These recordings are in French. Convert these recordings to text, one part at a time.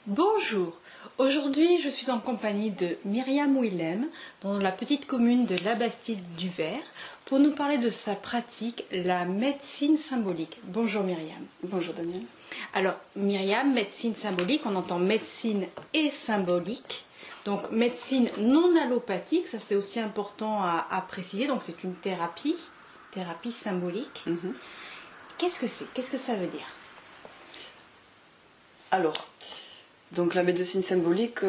Bonjour, aujourd'hui je suis en compagnie de Myriam Willem dans la petite commune de La Bastide-du-Vert pour nous parler de sa pratique, la médecine symbolique. Bonjour Myriam. Bonjour Daniel. Alors Myriam, médecine symbolique, on entend médecine et symbolique. Donc médecine non allopathique, ça c'est aussi important à préciser, donc c'est une thérapie symbolique. Qu'est-ce que c'est? Qu'est-ce que ça veut dire? Alors, donc la médecine symbolique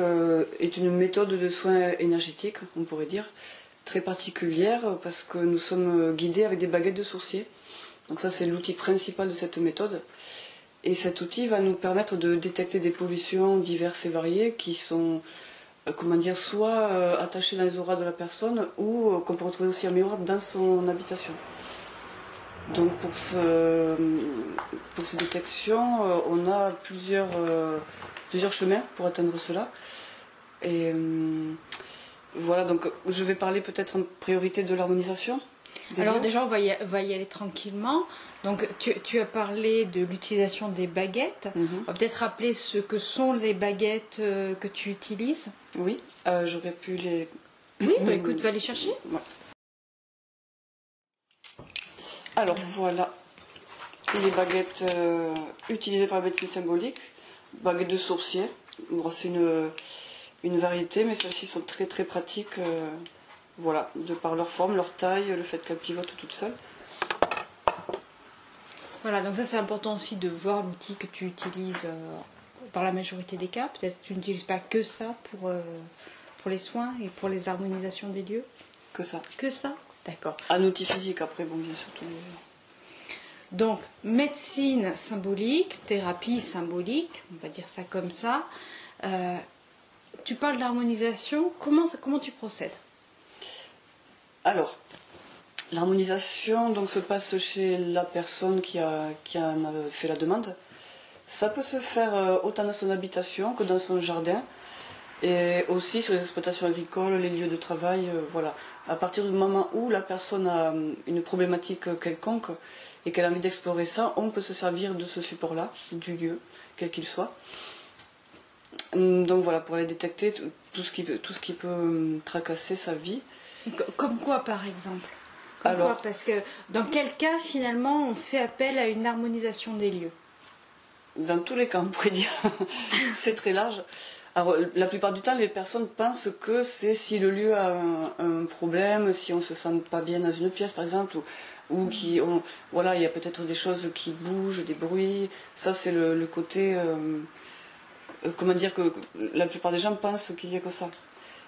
est une méthode de soins énergétiques, on pourrait dire, très particulière parce que nous sommes guidés avec des baguettes de sourcier. Donc ça c'est l'outil principal de cette méthode. Et cet outil va nous permettre de détecter des pollutions diverses et variées qui sont, soit attachées dans les auras de la personne ou qu'on peut retrouver aussi en miroir dans son habitation. Donc pour ces détections, on a plusieurs chemins pour atteindre cela. Et voilà, donc je vais parler peut-être en priorité de l'harmonisation. Alors déjà, on va y aller tranquillement. Donc tu as parlé de l'utilisation des baguettes. On va peut-être rappeler ce que sont les baguettes que tu utilises. Oui, j'aurais pu les... Oui, bah, écoute, va les chercher. Ouais. Alors voilà les baguettes utilisées par la médecine symbolique, baguettes de sourcier. Bon, c'est une variété, mais celles-ci sont très très pratiques, voilà, de par leur forme, leur taille, le fait qu'elles pivotent toutes seules. Voilà, donc ça c'est important aussi de voir l'outil que tu utilises dans la majorité des cas. Peut-être que tu n'utilises pas que ça pour les soins et pour les harmonisations des lieux. Que ça. Que ça. D'accord. Un outil physique après, bon, bien sûr. Donc, médecine symbolique, thérapie symbolique, on va dire ça comme ça. Tu parles d'harmonisation, comment tu procèdes? Alors, l'harmonisation donc, se passe chez la personne qui en a fait la demande. Ça peut se faire autant dans son habitation que dans son jardin. Et aussi sur les exploitations agricoles, les lieux de travail, voilà. À partir du moment où la personne a une problématique quelconque et qu'elle a envie d'explorer ça, on peut se servir de ce support-là, du lieu, quel qu'il soit. Donc voilà, pour aller détecter tout ce qui peut tracasser sa vie. Comme quoi par exemple? Parce que dans quel cas finalement on fait appel à une harmonisation des lieux? Dans tous les cas, on pourrait dire. C'est très large. Alors, la plupart du temps, les personnes pensent que c'est si le lieu a un problème, si on ne se sent pas bien dans une pièce, par exemple, ou voilà, il y a peut-être des choses qui bougent, des bruits. Ça, c'est le côté... comment dire que la plupart des gens pensent qu'il n'y a que ça.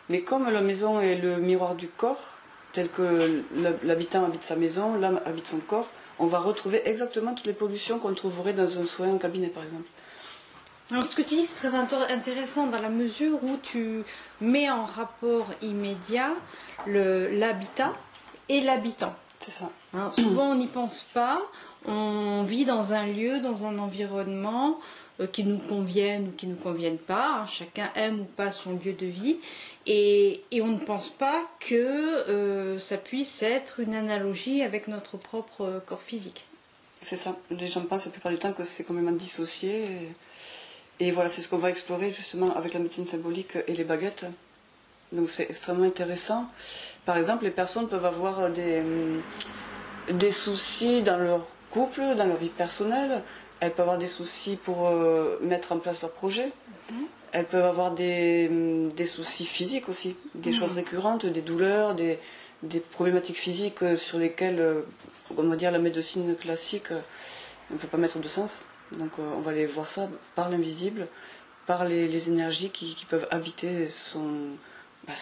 Mais comme la maison est le miroir du corps, tel que l'habitant habite sa maison, l'âme habite son corps, on va retrouver exactement toutes les pollutions qu'on trouverait dans un soin en cabinet, par exemple. Alors, ce que tu dis, c'est très intéressant dans la mesure où tu mets en rapport immédiat l'habitat et l'habitant. C'est ça. Hein, souvent, on n'y pense pas. On vit dans un lieu, dans un environnement qui nous convienne ou qui ne nous convienne pas. Hein, chacun aime ou pas son lieu de vie. Et on ne pense pas que ça puisse être une analogie avec notre propre corps physique. C'est ça. Les gens pensent la plupart du temps que c'est complètement dissocié. Et voilà, c'est ce qu'on va explorer justement avec la médecine symbolique et les baguettes. Donc c'est extrêmement intéressant. Par exemple, les personnes peuvent avoir des soucis dans leur couple, dans leur vie personnelle. Elles peuvent avoir des soucis pour mettre en place leur projet. Elles peuvent avoir des soucis physiques aussi, des choses récurrentes, des douleurs, des problématiques physiques sur lesquelles, on va dire, la médecine classique ne peut pas mettre de sens. Donc on va aller voir ça par l'invisible, par les énergies qui peuvent habiter son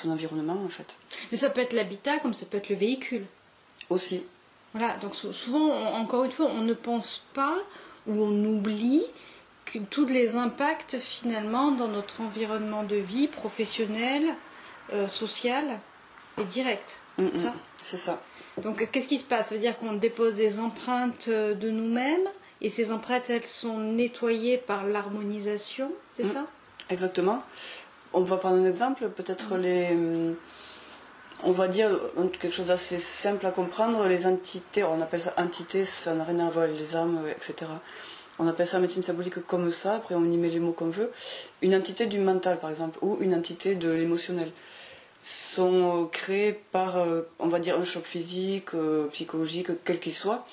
environnement en fait. Mais ça peut être l'habitat comme ça peut être le véhicule. Aussi. Voilà, donc souvent, encore une fois, on ne pense pas ou on oublie que tous les impacts finalement dans notre environnement de vie professionnel, social et direct. C'est ça ? C'est ça. Donc qu'est-ce qui se passe? Ça veut dire qu'on dépose des empreintes de nous-mêmes et ces empreintes, elles sont nettoyées par l'harmonisation, c'est ça? Exactement. On va prendre un exemple, peut-être on va dire quelque chose d'assez simple à comprendre, les entités, on appelle ça entités, ça n'a rien à voir avec les âmes, etc. on appelle ça médecine symbolique comme ça, après on y met les mots qu'on veut, une entité du mental par exemple, ou une entité de l'émotionnel, sont créées par, on va dire, un choc physique, psychologique, quel qu'il soit.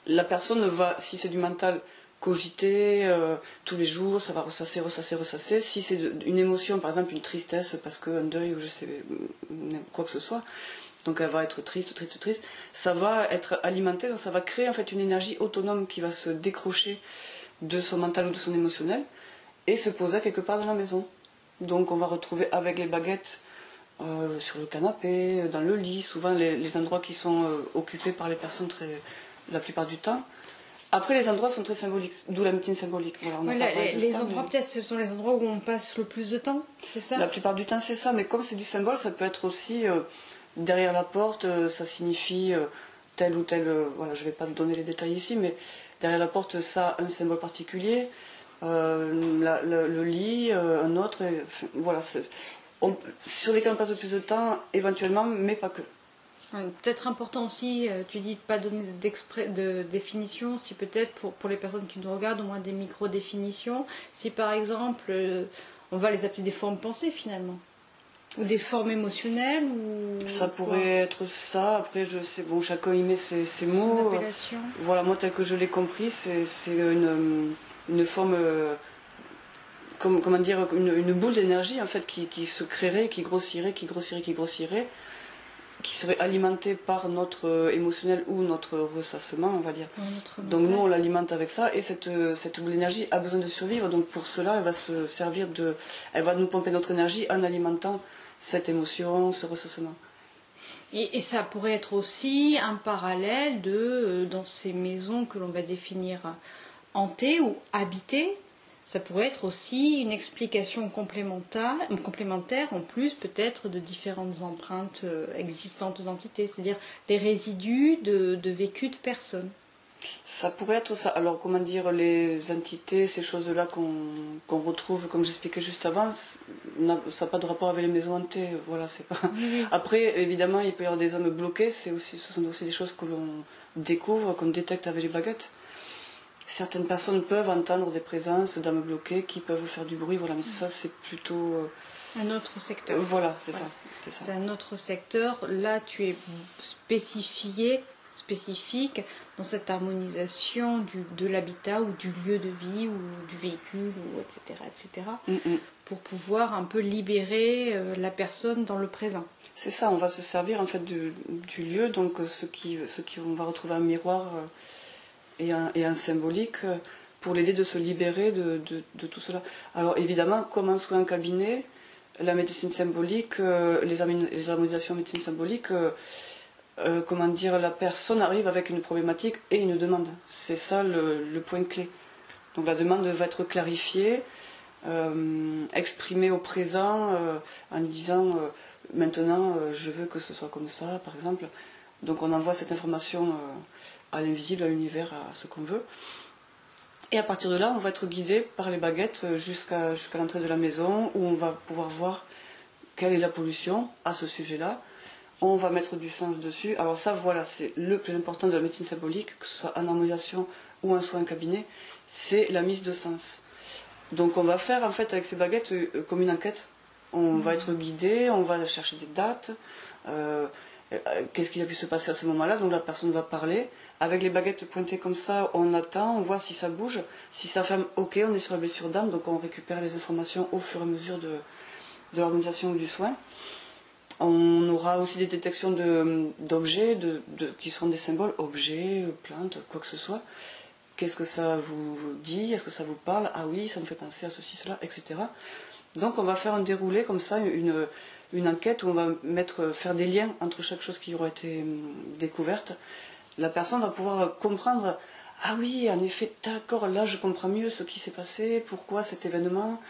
La personne va, si c'est du mental, cogiter tous les jours, ça va ressasser, ressasser, ressasser. Si c'est une émotion, par exemple une tristesse parce qu'un deuil ou je sais quoi que ce soit, donc elle va être triste, triste, triste, ça va être alimenté, donc ça va créer en fait une énergie autonome qui va se décrocher de son mental ou de son émotionnel et se poser quelque part dans la maison. Donc on va retrouver avec les baguettes sur le canapé, dans le lit, souvent les endroits qui sont occupés par les personnes la plupart du temps. Après, les endroits sont très symboliques, d'où la médecine symbolique. Voilà, les endroits, peut-être, ce sont les endroits où on passe le plus de temps, c'est ça? La plupart du temps, c'est ça, mais comme c'est du symbole, ça peut être aussi derrière la porte, ça signifie tel ou tel. Voilà, je ne vais pas donner les détails ici, mais derrière la porte, ça a un symbole particulier. Le lit, un autre. Voilà, sur lesquels on passe le plus de temps, éventuellement, mais pas que. Peut-être important aussi, tu dis de ne pas donner de définition, si peut-être pour les personnes qui nous regardent, au moins des micro-définitions. Si par exemple, on va les appeler des formes pensées finalement, ou des formes émotionnelles, ou ça pourrait être ça. Après, je sais, bon, chacun y met ses mots. Voilà, moi tel que je l'ai compris, c'est une forme, comment dire, une boule d'énergie en fait qui se créerait, qui grossirait, qui grossirait, qui grossirait, qui serait alimentée par notre émotionnel ou notre ressassement, on va dire. Donc nous, on l'alimente avec ça, et cette boule d'énergie a besoin de survivre, donc pour cela, elle va se servir elle va nous pomper notre énergie en alimentant cette émotion, ce ressassement. Et ça pourrait être aussi un parallèle dans ces maisons que l'on va définir hantées ou habitées. Ça pourrait être aussi une explication complémentaire en plus peut-être de différentes empreintes existantes d'entités, c'est-à-dire des résidus de vécu de personnes. Ça pourrait être ça. Alors comment dire, les entités, ces choses-là qu'on retrouve, comme j'expliquais juste avant, ça n'a pas de rapport avec les maisons hantées. Voilà, c'est pas. Oui. Après, évidemment, il peut y avoir des âmes bloquées. Ce sont aussi des choses que l'on découvre, qu'on détecte avec les baguettes. Certaines personnes peuvent entendre des présences d'âmes bloquées qui peuvent faire du bruit, voilà, mais ça c'est plutôt un autre secteur. Voilà, c'est ça. C'est un autre secteur. Là, tu es spécifique dans cette harmonisation de l'habitat ou du lieu de vie ou du véhicule, ou etc. Pour pouvoir un peu libérer la personne dans le présent. C'est ça, on va se servir en fait du lieu, donc on va retrouver un miroir et un symbolique pour l'aider de se libérer de tout cela. Alors évidemment, comme en soin en cabinet, la médecine symbolique, les harmonisations en médecine symbolique, comment dire, la personne arrive avec une problématique et une demande. C'est ça le point clé. Donc la demande va être clarifiée, exprimée au présent en disant maintenant je veux que ce soit comme ça, par exemple. Donc on envoie cette information à l'invisible, à l'univers, à ce qu'on veut. Et à partir de là, on va être guidé par les baguettes jusqu'à l'entrée de la maison, où on va pouvoir voir quelle est la pollution à ce sujet-là. On va mettre du sens dessus. Alors ça, voilà, c'est le plus important de la médecine symbolique, que ce soit en harmonisation ou en soin en cabinet, c'est la mise de sens. Donc on va faire en fait avec ces baguettes comme une enquête. On va être guidé, on va chercher des dates, qu'est-ce qu'il a pu se passer à ce moment-là. Donc la personne va parler. Avec les baguettes pointées comme ça, on attend, on voit si ça bouge. Si ça ferme, ok, on est sur la blessure d'âme, donc on récupère les informations au fur et à mesure de l'harmonisation ou du soin. On aura aussi des détections d'objets qui seront des symboles, objets, plantes, quoi que ce soit. Qu'est-ce que ça vous dit? Est-ce que ça vous parle? Ah oui, ça me fait penser à ceci, cela, etc. Donc on va faire un déroulé comme ça, une enquête où on va faire des liens entre chaque chose qui aura été découverte. La personne va pouvoir comprendre, ah oui, en effet, d'accord, là je comprends mieux ce qui s'est passé, pourquoi cet événement.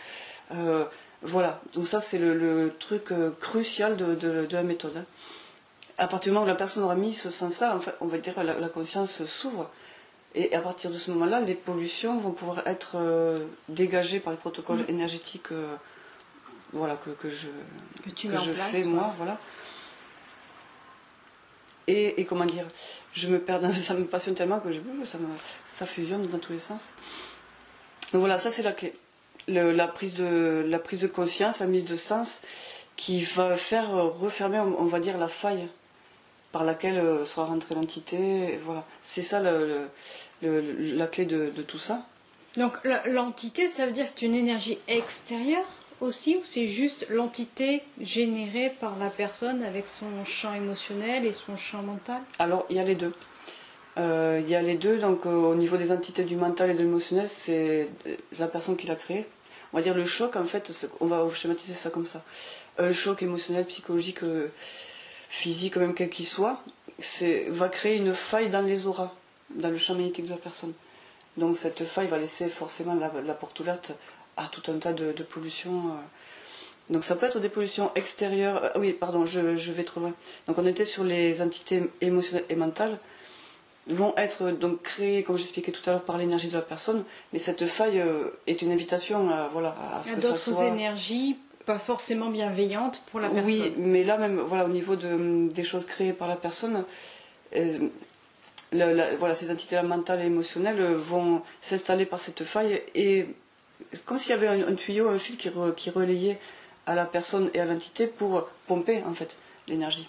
Voilà, donc ça c'est le truc crucial de la méthode. À partir du moment où la personne aura mis ce sens-là, en fait, on va dire la conscience s'ouvre. Et à partir de ce moment-là, les pollutions vont pouvoir être dégagées par les protocoles énergétiques voilà, que je fais moi. Voilà. et comment dire, je me perds dans, ça me passionne tellement que ça fusionne dans tous les sens. Donc voilà, ça c'est la clé. La prise de conscience, la mise de sens qui va faire refermer, on va dire, la faille par laquelle sera rentrée l'entité. Voilà. C'est ça la clé de tout ça. Donc l'entité, ça veut dire que c'est une énergie extérieure aussi, ou c'est juste l'entité générée par la personne avec son champ émotionnel et son champ mental? Alors, il y a les deux. Donc au niveau des entités du mental et de l'émotionnel, c'est la personne qui l'a créé. On va dire le choc, en fait, on va schématiser ça comme ça. Un choc émotionnel, psychologique, physique, même quel qu'il soit, va créer une faille dans les auras, dans le champ magnétique de la personne. Donc cette faille va laisser forcément la porte ouverte à tout un tas de pollutions. Donc ça peut être des pollutions extérieures. Oui, pardon, je vais trop loin. Donc on était sur les entités émotionnelles et mentales, vont être donc créées, comme j'expliquais tout à l'heure, par l'énergie de la personne. Mais cette faille est une invitation à ce que ça soit... d'autres énergies, pas forcément bienveillantes pour la personne. Oui, mais là même, voilà, au niveau des choses créées par la personne, voilà, ces entités mentales et émotionnelles vont s'installer par cette faille, et comme s'il y avait un tuyau, un fil qui relayait à la personne et à l'entité pour pomper en fait l'énergie.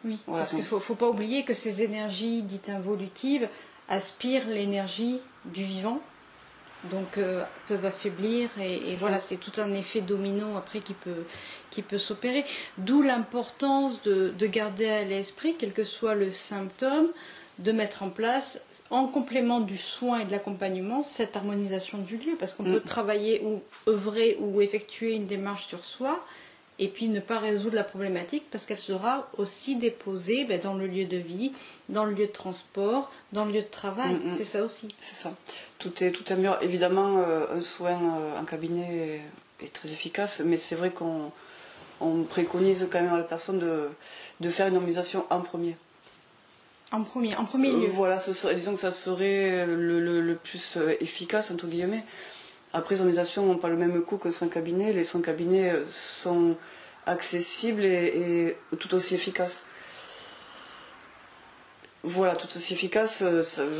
Oui, voilà, parce qu'il ne faut pas oublier que ces énergies dites involutives aspirent l'énergie du vivant, donc peuvent affaiblir, et voilà, c'est tout un effet domino après qui peut s'opérer. D'où l'importance de garder à l'esprit, quel que soit le symptôme, de mettre en place, en complément du soin et de l'accompagnement, cette harmonisation du lieu, parce qu'on peut travailler ou œuvrer ou effectuer une démarche sur soi, et puis ne pas résoudre la problématique parce qu'elle sera aussi déposée dans le lieu de vie, dans le lieu de transport, dans le lieu de travail. C'est ça aussi. C'est ça. Tout est mieux. Évidemment, un soin en cabinet est très efficace, mais c'est vrai qu'on préconise quand même à la personne de faire une harmonisation en premier. En premier lieu. Voilà, disons que ça serait le plus efficace, entre guillemets. Après, les harmonisations n'ont pas le même coût que les soins cabinet. Les soins cabinet sont accessibles et tout aussi efficaces. Voilà, tout aussi efficace.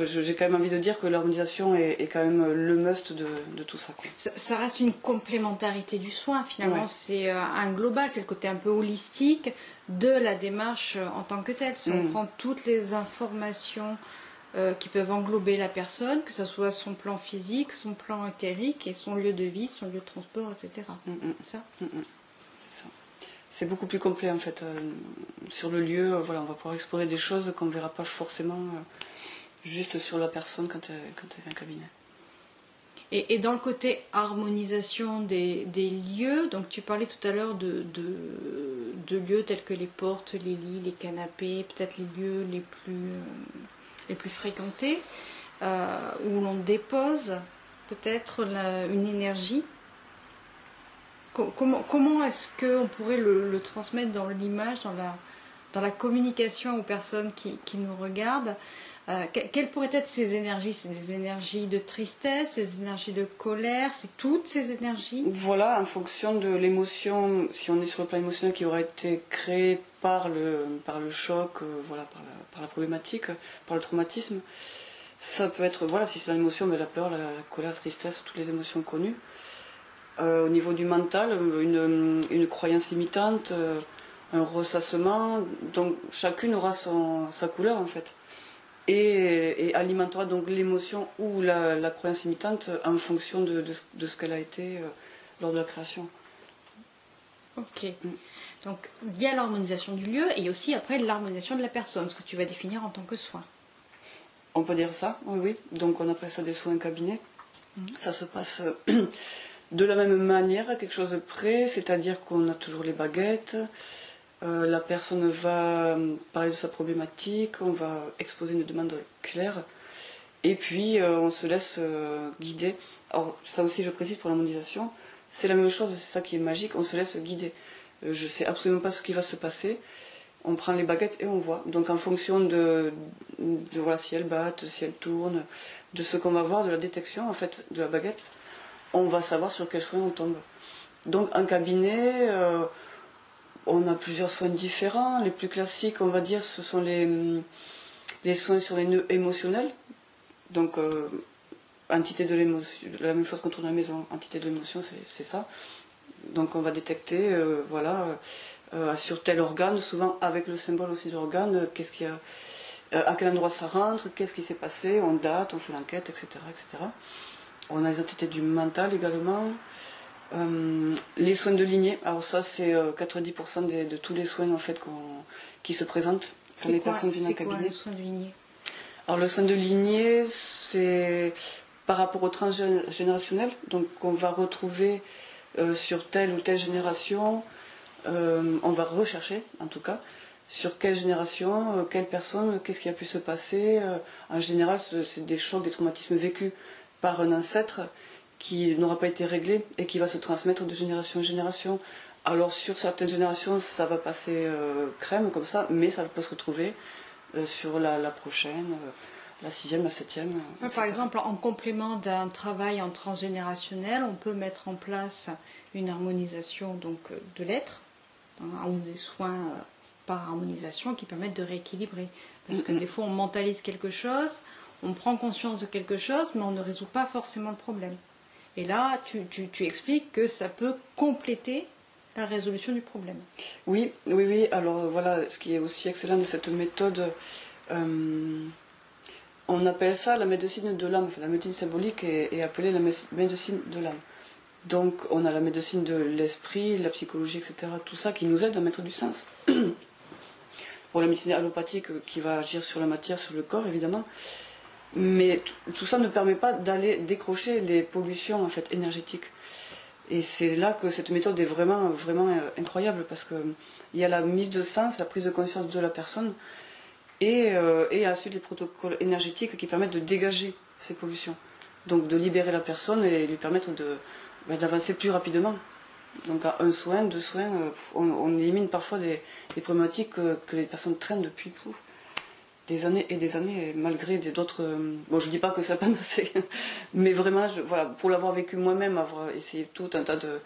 J'ai quand même envie de dire que l'harmonisation est quand même le must de tout ça, quoi. Ça reste une complémentarité du soin, finalement. Ouais. C'est un global, c'est le côté un peu holistique de la démarche en tant que telle. Si on prend toutes les informations qui peuvent englober la personne, que ce soit son plan physique, son plan éthérique et son lieu de vie, son lieu de transport, etc. C'est ça. C'est ça. C'est beaucoup plus complet en fait. Sur le lieu, voilà, on va pouvoir explorer des choses qu'on ne verra pas forcément juste sur la personne quand elle est en cabinet. Et dans le côté harmonisation des lieux, donc tu parlais tout à l'heure de lieux tels que les portes, les lits, les canapés, peut-être les lieux les plus fréquentés, où l'on dépose peut-être une énergie. Comment est-ce qu'on pourrait le transmettre dans l'image, dans la communication aux personnes qui nous regardent? Quelles pourraient être ces énergies? C'est des énergies de tristesse, des énergies de colère, c'est toutes ces énergies? Voilà, en fonction de l'émotion, si on est sur le plan émotionnel qui aura été créé par le choc, voilà, par la problématique, par le traumatisme, ça peut être, voilà, si c'est l'émotion, mais la peur, la colère, la tristesse, toutes les émotions connues. Au niveau du mental, une croyance limitante, un ressassement, donc chacune aura sa couleur en fait, et alimentera donc l'émotion ou la croyance limitante en fonction de ce qu'elle a été lors de la création. Ok. Donc il y a l'harmonisation du lieu et aussi après l'harmonisation de la personne, ce que tu vas définir en tant que soin. On peut dire ça, oui. Donc on appelle ça des soins cabinet. Ça se passe de la même manière, à quelque chose de près, c'est-à-dire qu'on a toujours les baguettes, la personne va parler de sa problématique, on va exposer une demande claire, et puis on se laisse guider. Alors ça aussi je précise pour l'harmonisation, c'est la même chose, c'est ça qui est magique, on se laisse guider. Je ne sais absolument pas ce qui va se passer, on prend les baguettes et on voit. Donc en fonction de voilà, si elles battent, si elles tournent, de ce qu'on va voir, de la détection en fait de la baguette, on va savoir sur quel soin on tombe. Donc un cabinet, On a plusieurs soins différents. Les plus classiques, on va dire, ce sont les soins sur les nœuds émotionnels. Donc, entité de l'émotion, la même chose qu'on trouve à la maison, entité de l'émotion, c'est ça. Donc, on va détecter, sur tel organe, souvent avec le symbole aussi de l'organe, qu'est-ce qu'il y a, à quel endroit ça rentre, qu'est-ce qui s'est passé, on date, on fait l'enquête, etc., etc. On a les entités du mental également. Les soins de lignée, alors ça c'est 90% de tous les soins en fait qui se présentent quand les personnes viennent en cabinet. C'est quoi le soin de lignée? Alors le soin de lignée, c'est par rapport au transgénérationnel, donc on va retrouver sur telle ou telle génération, on va rechercher en tout cas, sur quelle génération, quelle personne, qu'est-ce qui a pu se passer. En général, c'est des chocs, des traumatismes vécus par un ancêtre qui n'aura pas été réglé et qui va se transmettre de génération en génération. Alors sur certaines générations, ça va passer crème comme ça, mais ça peut se retrouver sur la prochaine, la 6e, la 7e. Par exemple, en complément d'un travail en transgénérationnel, on peut mettre en place une harmonisation donc, de l'être, ou des soins par harmonisation qui permettent de rééquilibrer. Parce que des fois, on mentalise quelque chose, on prend conscience de quelque chose, mais on ne résout pas forcément le problème. Et là, tu expliques que ça peut compléter la résolution du problème. Oui. Alors voilà, ce qui est aussi excellent de cette méthode, on appelle ça la médecine de l'âme. Enfin, la médecine symbolique est appelée la médecine de l'âme. Donc on a la médecine de l'esprit, la psychologie, etc. Tout ça qui nous aide à mettre du sens. Pour la médecine allopathique qui va agir sur la matière, sur le corps évidemment. Mais tout ça ne permet pas d'aller décrocher les pollutions en fait, énergétiques. Et c'est là que cette méthode est vraiment, vraiment incroyable parce qu'il y a la mise de sens, la prise de conscience de la personne et ensuite les protocoles énergétiques qui permettent de dégager ces pollutions. Donc de libérer la personne et lui permettre d'avancer plus rapidement. Donc à un soin, 2 soins, on élimine parfois des problématiques que les personnes traînent depuis des années et des années, malgré d'autres... Bon, je ne dis pas que c'est la panacée, mais vraiment, voilà, pour l'avoir vécu moi-même, avoir essayé tout un tas de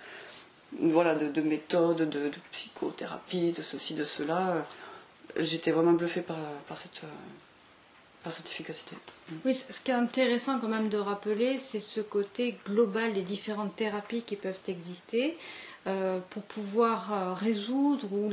méthodes, de psychothérapie, de ceci, de cela, j'étais vraiment bluffée par cette efficacité. Oui, ce qui est intéressant quand même de rappeler, c'est ce côté global des différentes thérapies qui peuvent exister pour pouvoir résoudre ou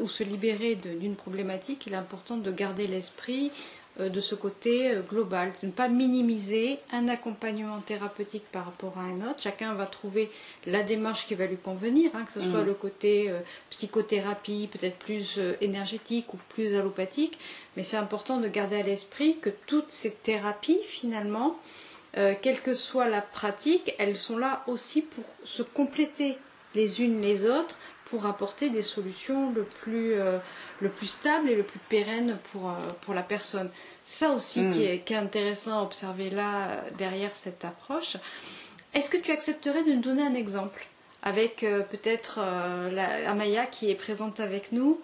se libérer d'une problématique. Il est important de garder l'esprit de ce côté global, de ne pas minimiser un accompagnement thérapeutique par rapport à un autre. Chacun va trouver la démarche qui va lui convenir, que ce soit le côté psychothérapie, peut-être plus énergétique ou plus allopathique, mais c'est important de garder à l'esprit que toutes ces thérapies, finalement, quelle que soit la pratique, elles sont là aussi pour se compléter les unes les autres, pour apporter des solutions le plus stable et le plus pérenne pour la personne. C'est ça aussi qui est intéressant à observer là, derrière cette approche. Est-ce que tu accepterais de nous donner un exemple avec peut-être Amaya qui est présente avec nous,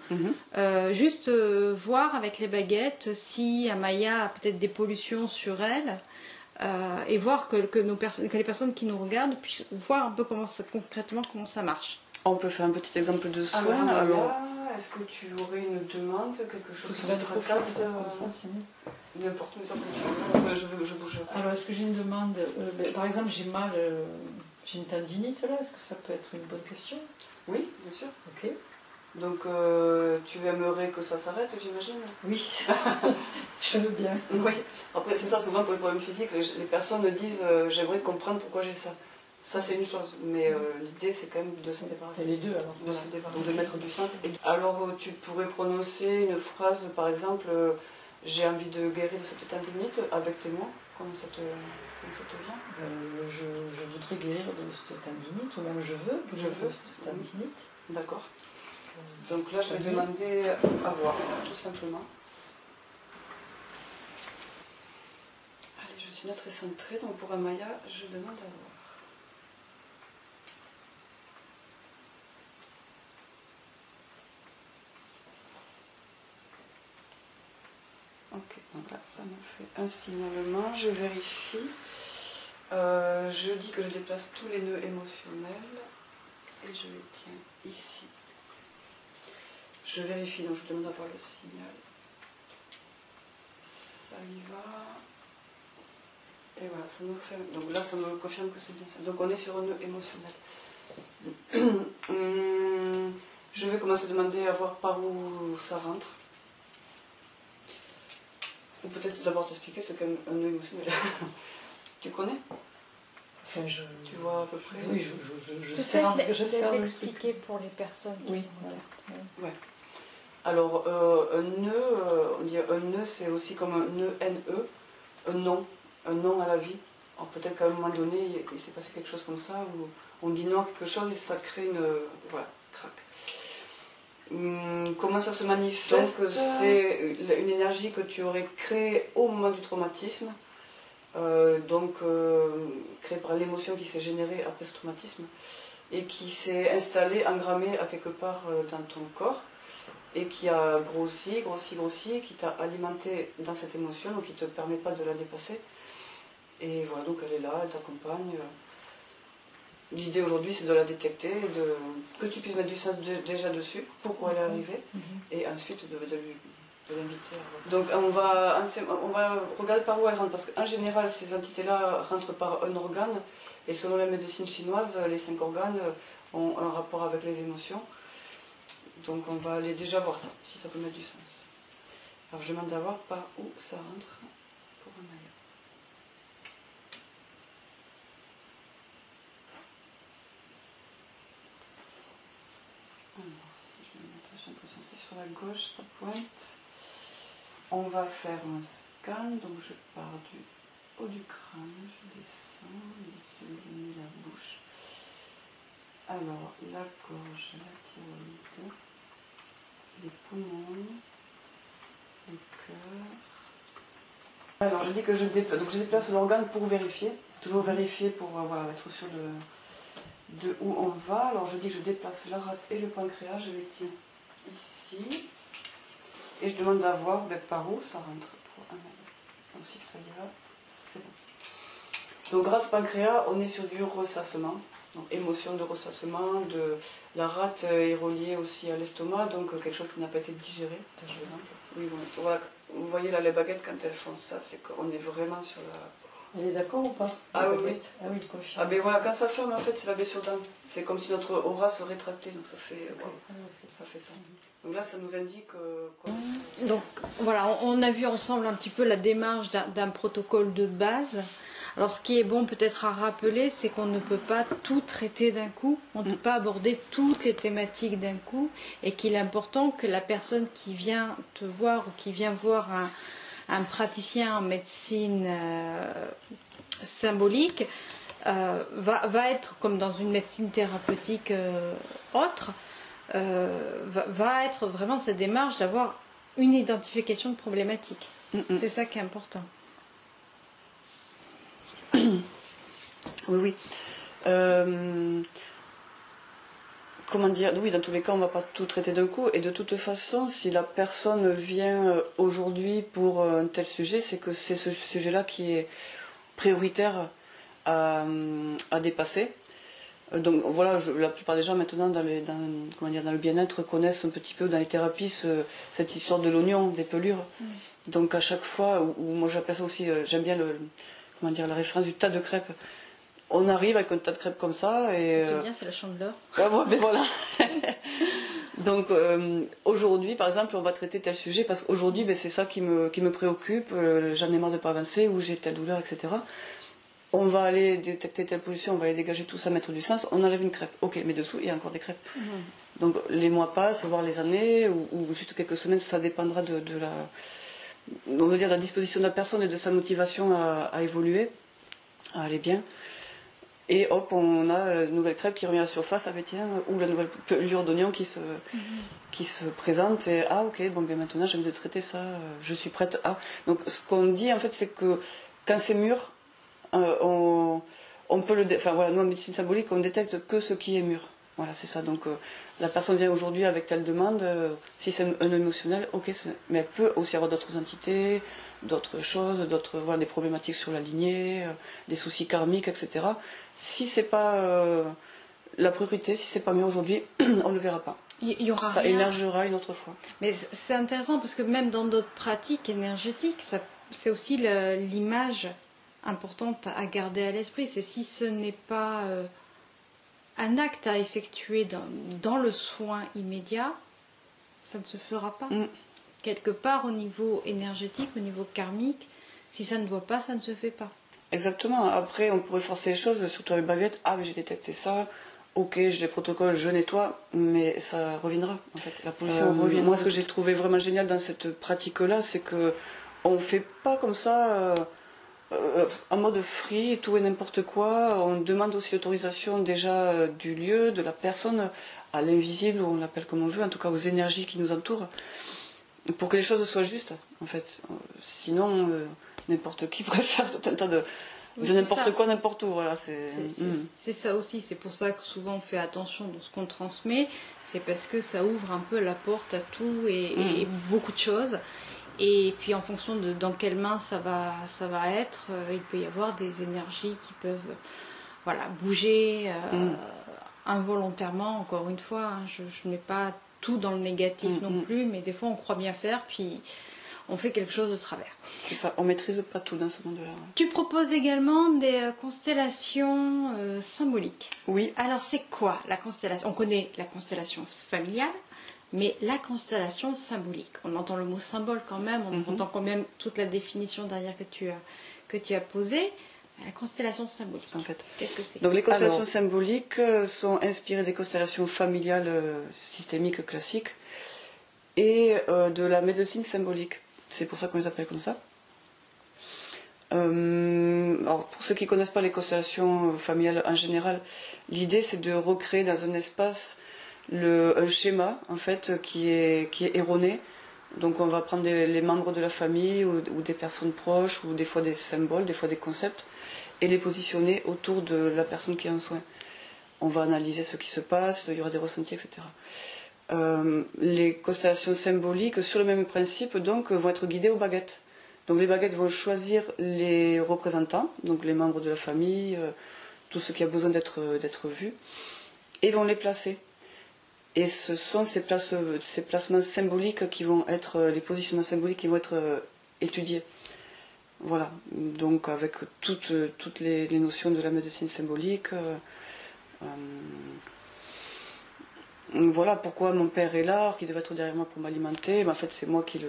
juste voir avec les baguettes si Amaya a peut-être des pollutions sur elle, et voir que les personnes qui nous regardent puissent voir un peu concrètement comment ça marche. On peut faire un petit exemple de soin. Alors, est-ce que tu aurais une demande, quelque chose qui te tracasse n'importe où que tu veux, je bouge. Alors, est-ce que j'ai une demande par exemple, j'ai mal, j'ai une tendinite là, est-ce que ça peut être une bonne question? Oui, bien sûr. Ok. Donc, tu aimerais que ça s'arrête, j'imagine? Oui, je veux bien. Oui. Après, c'est ça, souvent pour les problèmes physiques, les personnes disent j'aimerais comprendre pourquoi j'ai ça. Ça, c'est une chose, mais l'idée, c'est quand même de se débarrasser. Les deux, alors. De se débarrasser, donc de mettre du sens. Alors, tu pourrais prononcer une phrase, par exemple, j'ai envie de guérir cette tendinite avec tes mots. Comment ça te vient? Je voudrais guérir de cette tendinite, ou même je veux cette tendinite. D'accord. Donc là, je vais demander à voir, tout simplement. Allez, je suis neutre et centrée, donc pour Amaya, je demande à voir. Ok, donc là, ça me fait un signalement. Je vérifie. Je dis que je déplace tous les nœuds émotionnels et je les tiens ici. Je vérifie, donc je demande d'avoir le signal. Ça y va. Et voilà, ça me confirme. Donc là, ça me confirme que c'est bien ça. Donc on est sur un nœud émotionnel. Je vais commencer à demander à voir par où ça rentre. Ou peut-être d'abord t'expliquer ce qu'est un nœud émotionnel. Tu connais? Enfin, tu vois à peu près? Oui, je sais l'expliquer pour les personnes qui oui, ouais. Alors, un nœud, on dit un nœud, c'est aussi comme un nœud NE, un nom à la vie. Alors peut-être qu'à un moment donné, il s'est passé quelque chose comme ça, où on dit non à quelque chose et ça crée une... voilà, crac. Comment ça se manifeste? Donc, c'est une énergie que tu aurais créée au moment du traumatisme, créée par l'émotion qui s'est générée après ce traumatisme, et qui s'est installée, engrammée à quelque part dans ton corps, et qui a grossi, et qui t'a alimenté dans cette émotion, donc qui ne te permet pas de la dépasser. Et voilà, donc elle est là, elle t'accompagne. L'idée aujourd'hui, c'est de la détecter, que tu puisses mettre du sens déjà dessus, pourquoi elle est arrivée, et ensuite de l'inviter. Donc on va regarder par où elle rentre, parce qu'en général, ces entités-là rentrent par un organe, et selon la médecine chinoise, les 5 organes ont un rapport avec les émotions. Donc on va aller déjà voir ça, si ça peut mettre du sens. Alors je demande d'avoir par où ça rentre pour Amaya. Alors si je vais mettre, j'ai l'impression que c'est sur la gauche, ça pointe. On va faire un scan, donc je pars du haut du crâne, je descends, les yeux, la bouche. Alors la gorge, la thyroïde, les poumons, le cœur. Alors je dis que je déplace, donc je déplace l'organe pour vérifier, toujours vérifier pour voilà, être sûr de où on va. Alors je dis que je déplace la rate et le pancréas, je les tiens ici, et je demande d'avoir par où ça rentre pour Amaya. Donc si ça y va, c'est bon. Donc rate, pancréas, on est sur du ressassement. Donc, émotion de ressassement, la rate est reliée aussi à l'estomac, donc quelque chose qui n'a pas été digéré, par exemple. Oui, bon, voilà. Vous voyez là les baguettes quand elles font ça, c'est qu'on est vraiment sur la... Elle est d'accord ou pas? Ah oui. Ah oui, confirme. Ah ben voilà, quand ça ferme en fait c'est la blessure d'âme. C'est comme si notre aura se rétractait, donc ça fait, ça fait ça. Donc là ça nous indique... Donc voilà, on a vu ensemble un petit peu la démarche d'un protocole de base. Alors ce qui est bon peut-être à rappeler, c'est qu'on ne peut pas tout traiter d'un coup, on ne peut pas aborder toutes les thématiques d'un coup, et qu'il est important que la personne qui vient te voir ou qui vient voir un praticien en médecine symbolique va être comme dans une médecine thérapeutique autre, va être vraiment de cette démarche d'avoir une identification de problématique. C'est ça qui est important. Oui. Comment dire? Oui, dans tous les cas, on ne va pas tout traiter d'un coup. Et de toute façon, si la personne vient aujourd'hui pour un tel sujet, c'est que c'est ce sujet-là qui est prioritaire à dépasser. Donc voilà, la plupart des gens maintenant dans le bien-être connaissent un petit peu dans les thérapies cette histoire de l'oignon, des pelures. Donc à chaque fois, ou moi j'appelle ça aussi, j'aime bien la référence du tas de crêpes. On arrive avec un tas de crêpes comme ça et... Ce qui est bien, c'est la chandeleur. Mais voilà. Donc aujourd'hui, par exemple, on va traiter tel sujet parce qu'aujourd'hui, c'est ça qui me préoccupe. J'en ai marre de ne pas avancer ou j'ai telle douleur, etc. On va aller détecter telle pollution, on va aller dégager tout ça, mettre du sens. On enlève une crêpe. Ok, mais dessous, il y a encore des crêpes. Donc les mois passent, voire les années, ou juste quelques semaines, ça dépendra de la disposition de la personne et de sa motivation à évoluer, à aller bien. Et hop, on a une nouvelle crêpe qui revient à la surface, ou la nouvelle pelure d'oignon qui se présente. Et ok, bon, bien maintenant j'ai envie de traiter ça, je suis prête à. Donc ce qu'on dit en fait, c'est que quand c'est mûr, on peut nous en médecine symbolique, on détecte que ce qui est mûr. Voilà, c'est ça. Donc la personne vient aujourd'hui avec telle demande, si c'est un émotionnel, ok, mais elle peut aussi avoir d'autres entités, d'autres choses, des problématiques sur la lignée, des soucis karmiques, etc. Si c'est pas la priorité, si c'est pas mieux aujourd'hui, on ne le verra pas. Il y aura ça rien. émergera une autre fois. Mais c'est intéressant parce que même dans d'autres pratiques énergétiques, c'est aussi l'image importante à garder à l'esprit. C'est si ce n'est pas un acte à effectuer dans le soin immédiat, ça ne se fera pas. Quelque part au niveau énergétique, au niveau karmique, si ça ne doit pas, ça ne se fait pas. Exactement. Après, on pourrait forcer les choses, surtout avec baguette. Ah, mais j'ai détecté ça. Ok, j'ai les protocoles, je nettoie, mais ça reviendra. En fait, la pollution revient. Moi, ce que j'ai trouvé vraiment génial dans cette pratique-là, c'est que on fait pas comme ça en mode free, tout et n'importe quoi. On demande aussi l'autorisation déjà du lieu, de la personne, à l'invisible, ou on l'appelle comme on veut, en tout cas aux énergies qui nous entourent, pour que les choses soient justes. En fait, sinon, n'importe qui pourrait faire tout un tas de n'importe quoi, n'importe où. Voilà, c'est ça aussi. C'est pour ça que souvent on fait attention dans ce qu'on transmet. C'est parce que ça ouvre un peu la porte à tout et beaucoup de choses. Et puis en fonction de dans quelle main ça va être, il peut y avoir des énergies qui peuvent bouger involontairement. Encore une fois, hein, je ne mets pas tout dans le négatif non plus, mais des fois on croit bien faire, puis on fait quelque chose de travers. C'est ça, on maîtrise pas tout dans ce monde-là. Tu proposes également des constellations symboliques. Oui. Alors c'est quoi la constellation ? On connaît la constellation familiale, mais la constellation symbolique. On entend le mot symbole quand même, on entend quand même toute la définition derrière que tu as posée. La constellation symbolique, en fait. Qu'est-ce que c'est ? Donc les constellations symboliques sont inspirées des constellations familiales systémiques classiques et de la médecine symbolique. C'est pour ça qu'on les appelle comme ça. Alors pour ceux qui ne connaissent pas les constellations familiales en général, l'idée c'est de recréer dans un espace un schéma en fait qui est erroné. Donc on va prendre les membres de la famille ou des personnes proches ou des fois des symboles, des fois des concepts et les positionner autour de la personne qui est en soin. On va analyser ce qui se passe, il y aura des ressentis, etc. Les constellations symboliques, sur le même principe, donc, vont être guidées aux baguettes. Donc les baguettes vont choisir les représentants, donc les membres de la famille, tout ce qui a besoin d'être vu, et vont les placer. Et ce sont ces placements symboliques qui vont être, les positionnements symboliques qui vont être étudiés. Voilà, donc avec toutes les notions de la médecine symbolique. Voilà pourquoi mon père est là, qui devait être derrière moi pour m'alimenter. Mais en fait, c'est moi qui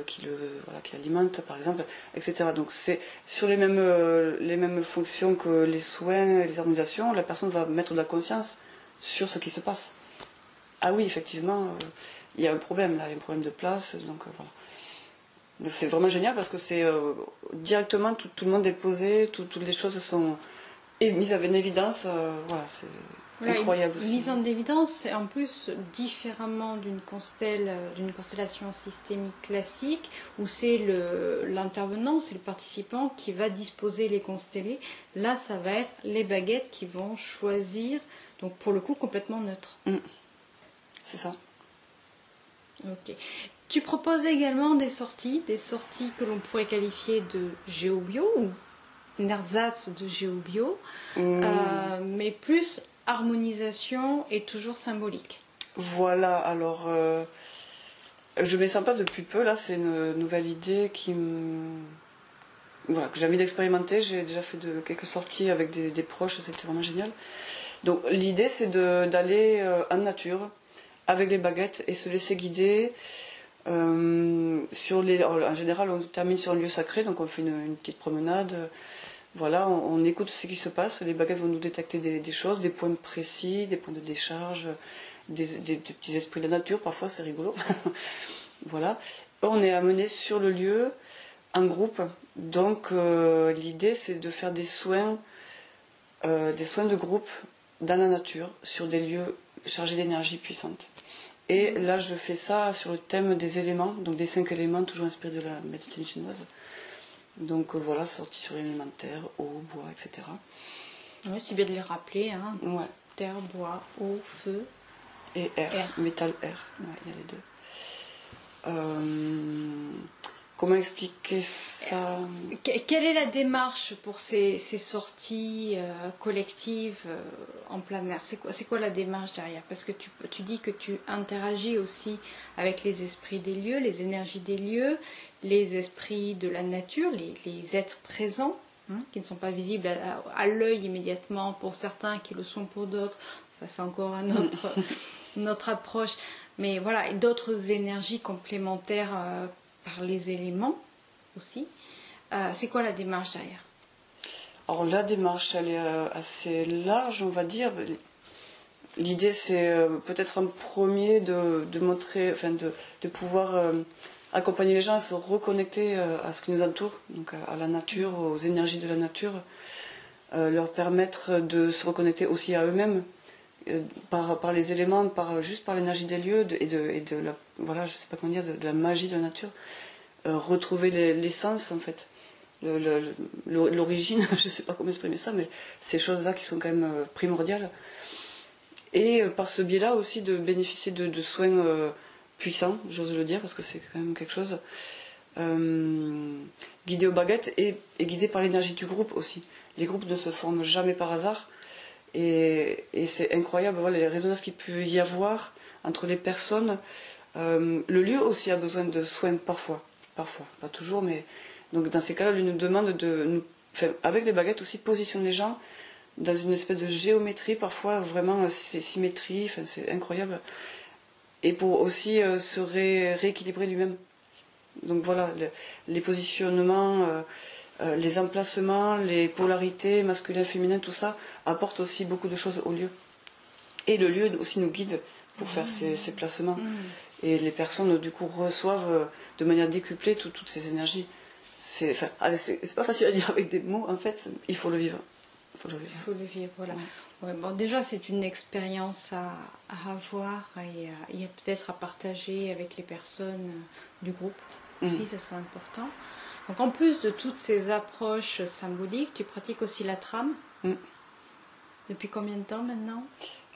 alimente, par exemple, etc. Donc c'est sur les mêmes fonctions que les soins et les harmonisations, la personne va mettre de la conscience sur ce qui se passe. Ah oui, effectivement, il y a un problème là, il y a un problème de place, donc voilà. Donc, c'est vraiment génial parce que c'est directement tout le monde est posé, toutes les choses sont mises en évidence. Voilà, c'est incroyable aussi. Mise en évidence, et en plus différemment d'une constellation systémique classique où c'est l'intervenant, c'est le participant qui va disposer les constellés. Là, ça va être les baguettes qui vont choisir, donc pour le coup complètement neutre. C'est ça. Ok. Tu proposes également des sorties que l'on pourrait qualifier de géobio ou nerzatz de géobio, mais plus harmonisation et toujours symbolique. Voilà, alors je ne m'y sens pas depuis peu, là c'est une nouvelle idée que j'ai envie d'expérimenter. J'ai déjà fait quelques sorties avec des proches, c'était vraiment génial. Donc l'idée c'est d'aller en nature avec les baguettes et se laisser guider. En général, on termine sur un lieu sacré, donc on fait une petite promenade. Voilà, on écoute ce qui se passe. Les baguettes vont nous détecter des choses, des points précis, des points de décharge, des petits esprits de la nature. Parfois, c'est rigolo. Voilà. On est amené sur le lieu en groupe. Donc, l'idée, c'est de faire des soins de groupe dans la nature, sur des lieux chargés d'énergie puissante. Et là, je fais ça sur le thème des éléments, donc des 5 éléments, toujours inspirés de la médecine chinoise. Donc voilà, sorti sur l'élémentaire, eau, bois, etc. Oui, c'est bien de les rappeler. Hein. Ouais. Terre, bois, eau, feu. Et air. Métal, air. Ouais, il y a les deux. comment expliquer ça? Quelle est la démarche pour ces sorties collectives en plein air? C'est quoi la démarche derrière? Parce que tu dis que tu interagis aussi avec les esprits des lieux, les énergies des lieux, les esprits de la nature, les êtres présents, hein, qui ne sont pas visibles à l'œil immédiatement pour certains, qui le sont pour d'autres. Ça, c'est encore notre approche. Mais voilà, et d'autres énergies complémentaires par les éléments aussi. C'est quoi la démarche derrière? Alors la démarche, elle est assez large, on va dire. L'idée, c'est peut-être en premier de montrer, enfin de pouvoir accompagner les gens à se reconnecter à ce qui nous entoure, donc à la nature, aux énergies de la nature, leur permettre de se reconnecter aussi à eux-mêmes par les éléments, juste par l'énergie des lieux et de la, voilà, je sais pas comment dire, de la magie de la nature, retrouver l'essence en fait, l'origine, je sais pas comment exprimer ça, mais ces choses-là qui sont quand même primordiales. Et par ce biais-là aussi de bénéficier de soins puissants, j'ose le dire, parce que c'est quand même quelque chose, guidé aux baguettes et guidé par l'énergie du groupe aussi. Les groupes ne se forment jamais par hasard, et c'est incroyable, voilà, les résonances qu'il peut y avoir entre les personnes. Le lieu aussi a besoin de soins parfois, pas toujours, mais donc dans ces cas-là, lui nous demande de nous, avec les baguettes aussi, positionner les gens dans une espèce de géométrie, parfois vraiment symétrie, enfin, c'est incroyable, et pour aussi se rééquilibrer lui-même. Donc voilà, les positionnements, les emplacements, les polarités, masculin, féminin, tout ça apporte aussi beaucoup de choses au lieu. Et le lieu aussi nous guide pour faire ces placements. Et les personnes, du coup, reçoivent de manière décuplée toutes ces énergies. C'est pas facile à dire avec des mots, en fait, il faut le vivre. Il faut le vivre, voilà. Ouais, bon, déjà, c'est une expérience à avoir et peut-être à partager avec les personnes du groupe aussi, ça c'est important. Donc en plus de toutes ces approches symboliques, tu pratiques aussi la trame. Depuis combien de temps maintenant?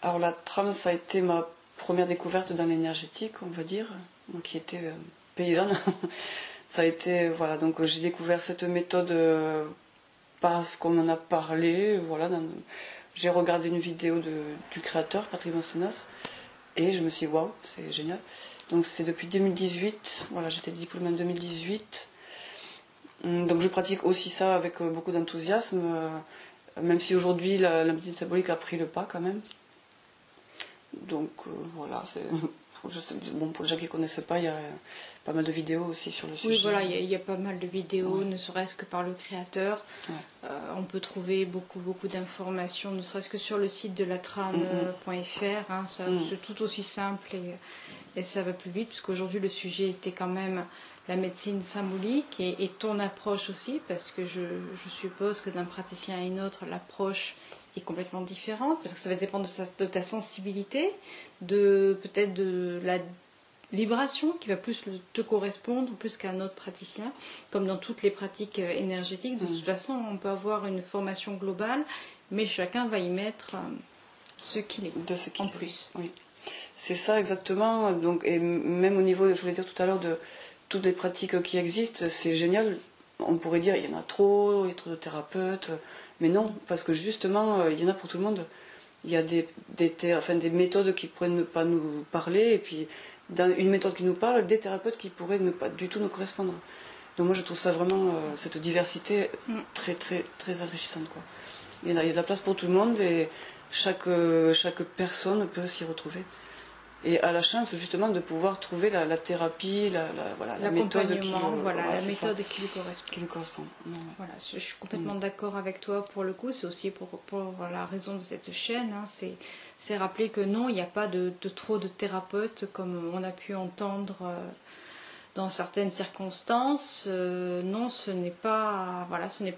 Alors la trame, ça a été ma première découverte dans l'énergétique, on va dire, donc qui était paysanne. Ça a été, voilà, donc j'ai découvert cette méthode parce qu'on en a parlé, voilà. J'ai regardé une vidéo du créateur, Patrick Masténas, et je me suis dit, waouh, c'est génial. Donc c'est depuis 2018, voilà, j'étais diplômée en 2018. Donc je pratique aussi ça avec beaucoup d'enthousiasme, même si aujourd'hui la médecine symbolique a pris le pas quand même. Donc voilà, bon, pour les gens qui ne connaissent pas, il y a pas mal de vidéos aussi sur le sujet. Oui, voilà, il y a pas mal de vidéos, ne serait-ce que par le créateur. On peut trouver beaucoup d'informations, ne serait-ce que sur le site de latrame.fr. Hein, c'est tout aussi simple et ça va plus vite, puisqu'aujourd'hui le sujet était quand même la médecine symbolique et ton approche aussi, parce que je suppose que d'un praticien à une autre, l'approche est complètement différente, parce que ça va dépendre de ta sensibilité, peut-être de la vibration qui va plus te correspondre, plus qu'à un autre praticien, comme dans toutes les pratiques énergétiques. De toute façon, on peut avoir une formation globale, mais chacun va y mettre ce qu'il est, en plus. Oui. C'est ça exactement, donc, et même au niveau, je voulais dire tout à l'heure, de toutes les pratiques qui existent, c'est génial. On pourrait dire il y en a trop, il y a trop de thérapeutes, mais non, parce que justement, il y en a pour tout le monde. Il y a des méthodes qui pourraient ne pas nous parler, et puis dans une méthode qui nous parle, des thérapeutes qui pourraient ne pas du tout nous correspondre. Donc moi je trouve ça vraiment, cette diversité très très très enrichissante, quoi. Il y a de la place pour tout le monde, et chaque personne peut s'y retrouver. Et a la chance justement de pouvoir trouver la thérapie, la méthode qui lui correspond. Voilà, je suis complètement d'accord avec toi pour le coup. C'est aussi pour la raison de cette chaîne. Hein, c'est rappeler que non, il n'y a pas de trop de thérapeutes comme on a pu entendre dans certaines circonstances. Non, ce n'est pas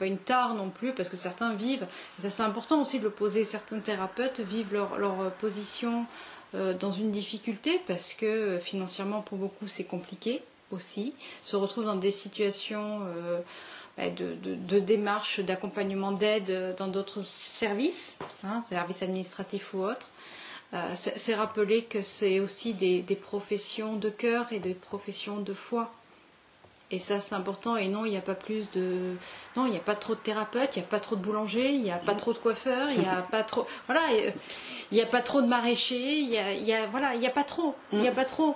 une tare non plus, parce que certains vivent. Et ça, c'est important aussi de le poser. Certains thérapeutes vivent leur position dans une difficulté, parce que financièrement pour beaucoup c'est compliqué aussi, se retrouvent dans des situations de démarches, d'accompagnement, d'aide dans d'autres services, services administratifs ou autres. C'est rappeler que c'est aussi des professions de cœur et des professions de foi. Et ça, c'est important. Et non, il n'y a pas plus de... Non, il n'y a pas trop de thérapeutes, il n'y a pas trop de boulangers, il n'y a pas trop de coiffeurs, il n'y a pas trop... Voilà, il n'y a pas trop de maraîchers, voilà, il n'y a pas trop. Il n'y a pas trop.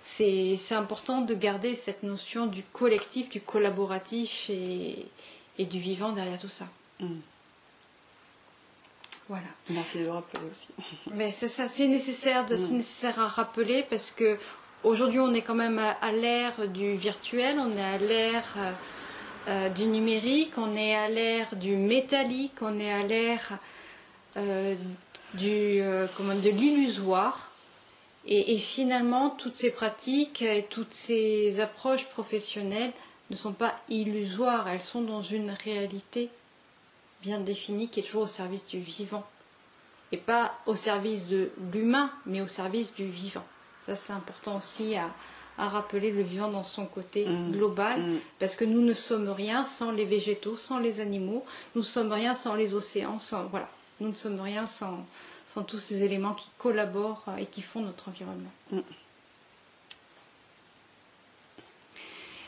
C'est important de garder cette notion du collectif, du collaboratif et du vivant derrière tout ça. Voilà. Merci de le rappeler aussi. Mais c'est ça, c'est nécessaire à rappeler parce que aujourd'hui, on est quand même à l'ère du virtuel, on est à l'ère du numérique, on est à l'ère du métallique, on est à l'ère de l'illusoire. Et finalement, toutes ces pratiques et toutes ces approches professionnelles ne sont pas illusoires, elles sont dans une réalité bien définie qui est toujours au service du vivant. Et pas au service de l'humain, mais au service du vivant. Ça, c'est important aussi à rappeler le vivant dans son côté global, parce que nous ne sommes rien sans les végétaux, sans les animaux, nous ne sommes rien sans les océans, voilà. Nous ne sommes rien sans tous ces éléments qui collaborent et qui font notre environnement.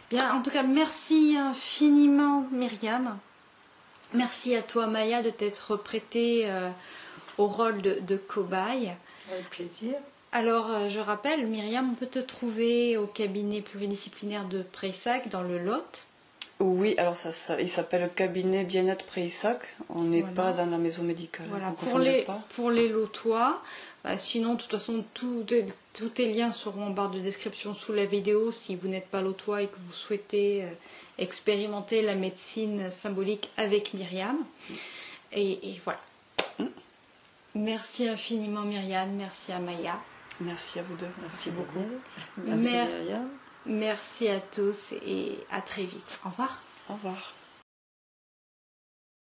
Bien, en tout cas, merci infiniment Myriam. Merci à toi Maya de t'être prêtée au rôle de cobaye. Avec plaisir. Alors, je rappelle, Myriam, on peut te trouver au cabinet pluridisciplinaire de Prayssac dans le Lot. Oui, alors il s'appelle cabinet bien-être Prayssac. On n'est pas dans la maison médicale. Voilà, pas. pour les Lotois. Sinon, de toute façon, tous les liens seront en barre de description sous la vidéo si vous n'êtes pas Lotois et que vous souhaitez expérimenter la médecine symbolique avec Myriam. Et voilà. Merci infiniment Myriam, merci à Maya. Merci à vous deux, merci beaucoup. Merci Myriam. Merci à tous et à très vite. Au revoir. Au revoir.